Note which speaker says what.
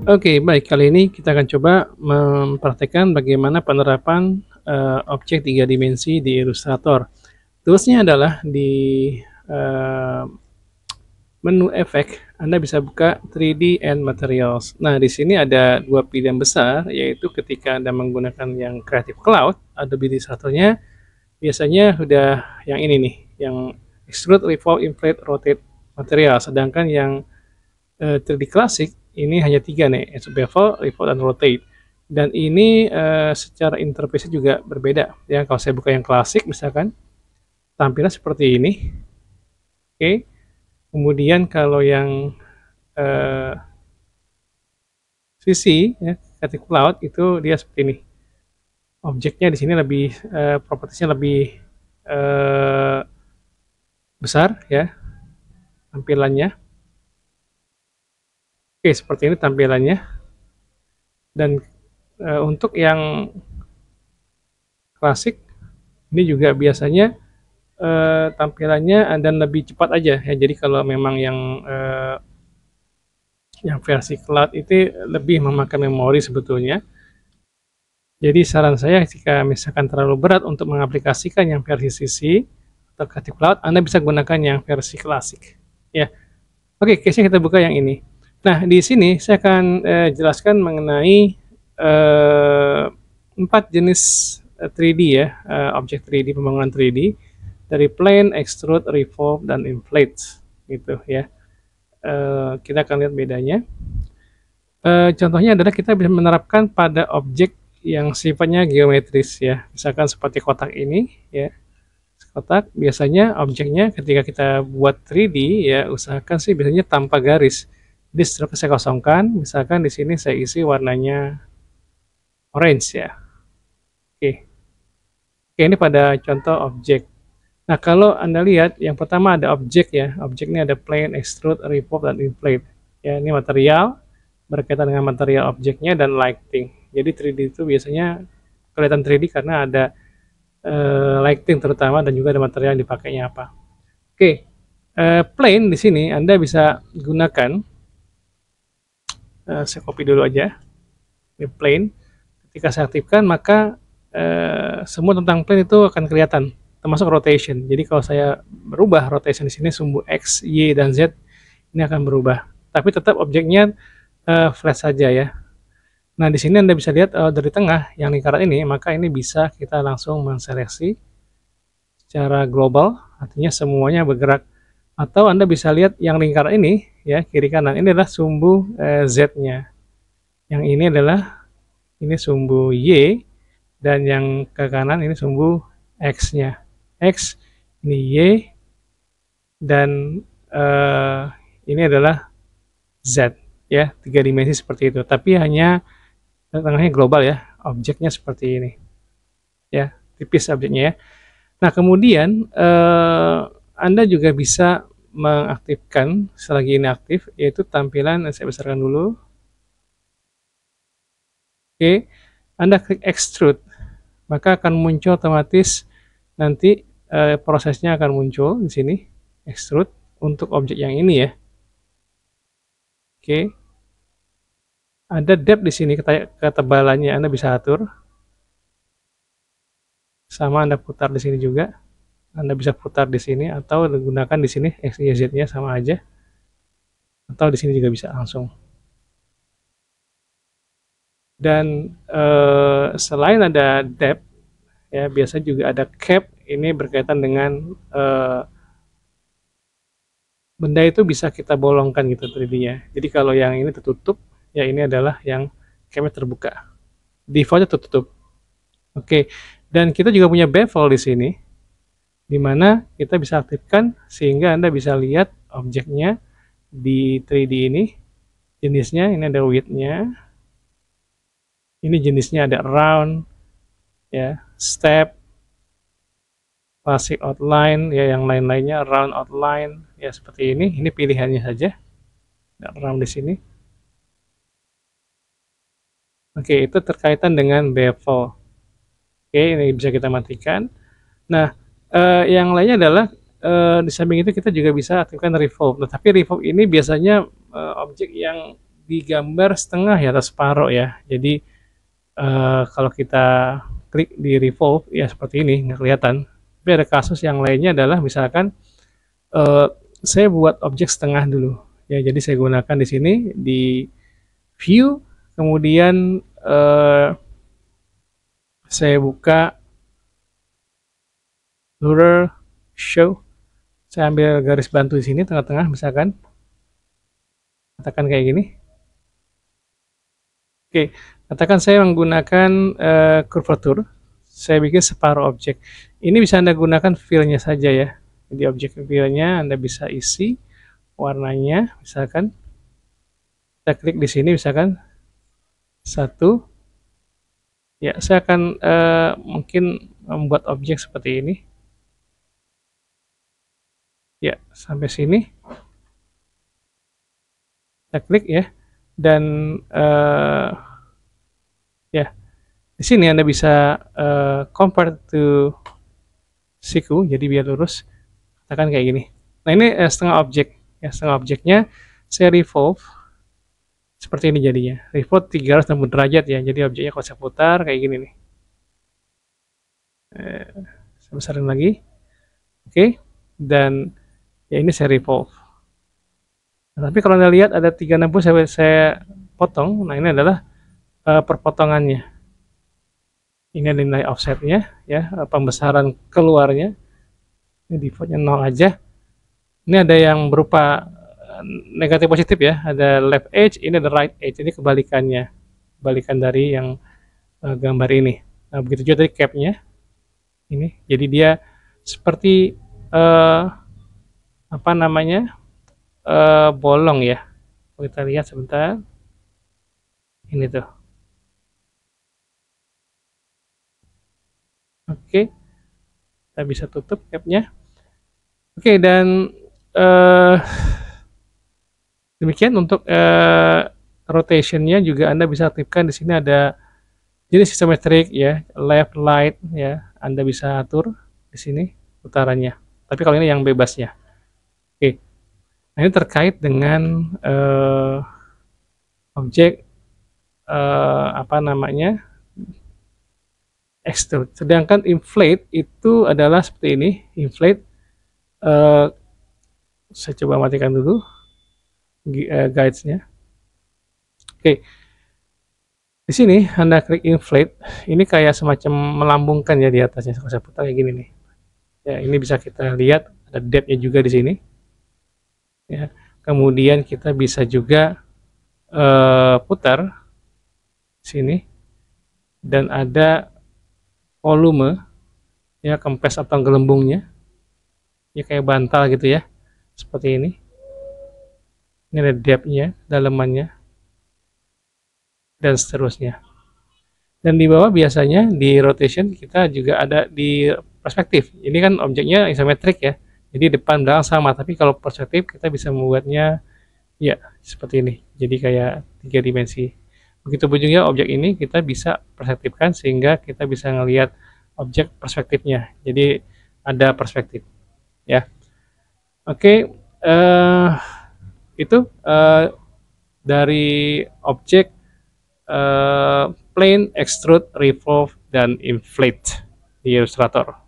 Speaker 1: Oke, baik. Kali ini kita akan coba mempraktekkan bagaimana penerapan objek 3 dimensi di Illustrator. Toolsnya adalah di eee, menu efek, Anda bisa buka 3D and Materials. Nah, di sini ada dua pilihan besar, yaitu ketika Anda menggunakan yang Creative Cloud, Adobe Illustrator-nya biasanya udah yang ini nih, yang Extrude, Revolve, Inflate, Rotate, Material. Sedangkan yang 3D Classic ini hanya 3 nih, Bevel, Revolve, dan Rotate. Dan ini secara interface juga berbeda ya. Kalau saya buka yang klasik misalkan, tampilan seperti ini. Oke. Kemudian kalau yang CC ya, Creative Cloud, itu dia seperti ini. Objeknya di sini lebih propertiesnya lebih besar ya tampilannya. Oke, seperti ini tampilannya. Dan untuk yang klasik ini juga biasanya tampilannya dan lebih cepat aja ya. Jadi kalau memang yang versi cloud itu lebih memakan memori sebetulnya. Jadi saran saya jika misalkan terlalu berat untuk mengaplikasikan yang versi CC atau Creative Cloud, Anda bisa gunakan yang versi klasik ya. Oke, case-nya kita buka yang ini. Nah, di sini saya akan jelaskan mengenai 4 jenis 3D ya, objek 3D, pembangunan 3D dari plane, extrude, revolve, dan inflate gitu ya. Kita akan lihat bedanya. Contohnya adalah kita bisa menerapkan pada objek yang sifatnya geometris ya, misalkan seperti kotak ini ya. Kotak biasanya objeknya ketika kita buat 3D ya, usahakan sih biasanya tanpa garis. Jadi setelah saya kosongkan, misalkan di sini saya isi warnanya orange ya. Oke. Oke, ini pada contoh objek. Nah, kalau Anda lihat yang pertama ada objek ya. Objeknya ada plane, extrude, revolve, dan inflate. Ya, ini material berkaitan dengan material objeknya dan lighting. Jadi 3D itu biasanya kelihatan 3D karena ada lighting terutama dan juga ada material yang dipakainya apa. Oke, plane di sini Anda bisa gunakan. Saya copy dulu aja. Ini plane. Ketika saya aktifkan maka semua tentang plane itu akan kelihatan, termasuk rotation. Jadi kalau saya berubah rotation di sini sumbu X, Y, dan Z ini akan berubah. Tapi tetap objeknya flat saja ya. Nah, di sini Anda bisa lihat dari tengah yang lingkaran ini, maka ini bisa kita langsung menseleksi secara global, artinya semuanya bergerak. Atau Anda bisa lihat yang lingkaran ini ya, kiri kanan, ini adalah sumbu Z-nya. Yang ini adalah sumbu Y, dan yang ke kanan ini sumbu X-nya. X, ini Y, dan ini adalah Z ya, 3 dimensi seperti itu. Tapi hanya tengahnya global ya, objeknya seperti ini ya, tipis objeknya ya. Nah, kemudian Anda juga bisa mengaktifkan selagi ini aktif, yaitu tampilan, saya besarkan dulu. Oke, Anda klik extrude, maka akan muncul otomatis nanti prosesnya akan muncul di sini, extrude untuk objek yang ini ya. Oke. Ada depth di sini, ketebalannya Anda bisa atur. Sama Anda putar di sini juga. Anda bisa putar di sini atau gunakan di sini X, Y, Z-nya sama aja. Atau di sini juga bisa langsung. Dan selain ada depth ya, biasa juga ada cap. Ini berkaitan dengan benda itu bisa kita bolongkan gitu 3D-nya. Jadi kalau yang ini tertutup, ya ini adalah yang cap-nya terbuka. Default-nya tertutup. Oke, dan kita juga punya bevel di sini, di mana kita bisa aktifkan sehingga Anda bisa lihat objeknya di 3D ini. Jenisnya ini ada width-nya, ini jenisnya ada round, ya, step, classic outline, ya, yang lain-lainnya round outline, ya seperti ini. Ini pilihannya saja. Ada round di sini. Oke, itu terkaitan dengan bevel. Oke, ini bisa kita matikan. Nah, yang lainnya adalah di samping itu kita juga bisa aktifkan revolve. Nah, tapi revolve ini biasanya objek yang digambar setengah ya atau separuh ya. Jadi kalau kita klik di revolve ya seperti ini nggak kelihatan. Tapi ada kasus yang lainnya adalah misalkan eh, saya buat objek setengah dulu. Ya, jadi saya gunakan di sini di view, kemudian saya buka blur show. Saya ambil garis bantu di sini tengah-tengah misalkan, katakan kayak gini. Oke, katakan saya menggunakan curvature, saya bikin separuh objek. Ini bisa Anda gunakan fill-nya saja ya. Jadi objek fill-nya Anda bisa isi warnanya, misalkan kita klik di sini misalkan satu. Ya, saya akan mungkin membuat objek seperti ini. Ya, sampai sini. Kita klik ya, dan ya di sini Anda bisa convert to siku, jadi biar lurus, katakan kayak gini. Nah ini setengah objek, ya setengah objeknya saya revolve seperti ini jadinya. Revolve 360 derajat ya, jadi objeknya kalau saya putar kayak gini nih. Saya besarin lagi, oke, dan ya ini saya revolve. Nah, tapi kalau Anda lihat ada 360 saya potong, nah ini adalah perpotongannya. Ini ada nilai offsetnya, ya pembesaran keluarnya. Ini defaultnya 0 aja. Ini ada yang berupa negatif positif ya, ada left edge, ini ada right edge, ini kebalikannya, kebalikan dari yang gambar ini. Nah, begitu juga dari capnya ini, jadi dia seperti apa namanya bolong ya. Kita lihat sebentar, ini tuh. Oke, kita bisa tutup capnya. Oke, dan demikian untuk rotationnya juga Anda bisa aktifkan. Di sini ada jenis simetrik ya, left, right ya, Anda bisa atur di sini putarannya. Tapi kalau ini yang bebasnya. Oke, nah ini terkait dengan objek apa namanya extrude. Sedangkan inflate itu adalah seperti ini. Inflate, saya coba matikan dulu guidesnya. Oke, di sini Anda klik inflate, ini kayak semacam melambungkan ya di atasnya. Kalau saya putar kayak gini nih. Ya, ini bisa kita lihat ada depth-nya juga di sini. Ya, kemudian kita bisa juga putar sini, dan ada volume ya, kempes atau gelembungnya ya, kayak bantal gitu ya, seperti ini. Ini ada depth-nya, dalemannya, dan seterusnya. Dan di bawah biasanya di rotation kita juga ada di perspektif. Ini kan objeknya isometrik ya, jadi depan belakang sama, tapi kalau perspektif kita bisa membuatnya ya seperti ini, jadi kayak 3 dimensi. Begitu juga objek ini kita bisa perspektifkan sehingga kita bisa ngelihat objek perspektifnya, jadi ada perspektif ya. Oke, itu dari objek plane, extrude, revolve, dan inflate di Illustrator.